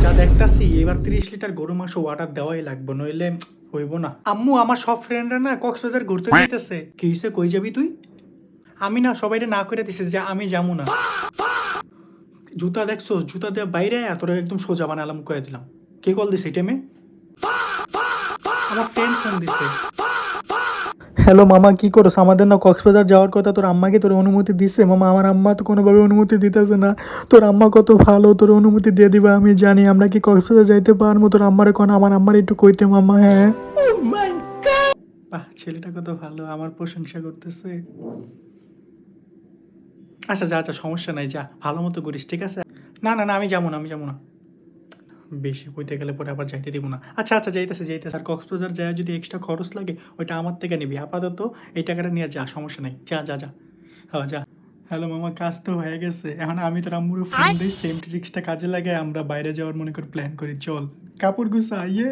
যা দেখতাছি এবার 30 লিটার গরু মাংস ওয়াটার দেওয়াই লাগবে, নইলে হইব না। আম্মু আমার সব ফ্রেন্ডরা না কক্সবাজার ঘুরতে যাইতেছে। কি হইছে, কই যাবি তুই? আমি না সবাইরে না করে দিছি যে আমি যাবো না। জুতা দেখছো, জুতা দিয়ে বাইরে তোরা একদম সোজা বানালাম কয়ে দিলাম। কে কল দিছে টেমে? আমার ফ্রেন্ড ফোন দিছে। হ্যালো মামা, কি করছ? আমাদের না কক্সবাজার যাওয়ার কথা, তোর আম্মাকে তোর অনুমতি দিছে? মামা আমার আম্মা তো কোনোভাবে অনুমতি দিতেছে না। তোর আম্মা কত ভালো, তোর অনুমতি দিয়ে দিবা আমি জানি। আমরা কি কক্সবাজার যাইতে পারবো? তোর আম্মারে কোন, আমার আম্মার একটু কইতে মামা। হ্যাঁ বাহ, ছেলেটা কত ভালো, আমার প্রশংসা করতেছে। আচ্ছা যা যা, সমস্যা নাই, যা ভালো মতো করিস, ঠিক আছে? না না না, আমি যাবো না, আমি যাবো না। বেশি কইতে গেলে পরে আবার যাইতে দিব না। আচ্ছা আচ্ছা, যাইতেছে যাইতেছে। আর কক্সবাজার যায় যদি এক্সট্রা খরচ লাগে ওইটা আমার থেকে নিবি। আপাতত এই টাকাটা নিয়ে যা, সমস্যা নেই, যা যা যা। হ্যাঁ যা। হ্যালো মামা, কাজ তো হয়ে গেছে। এখন আমি তোর আম্মুর ফোন দিই, সেম ট্রিক্সটা কাজে লাগে, আমরা বাইরে যাওয়ার মনে করে প্ল্যান করি। চল কাপড় গুছা, ইয়ে।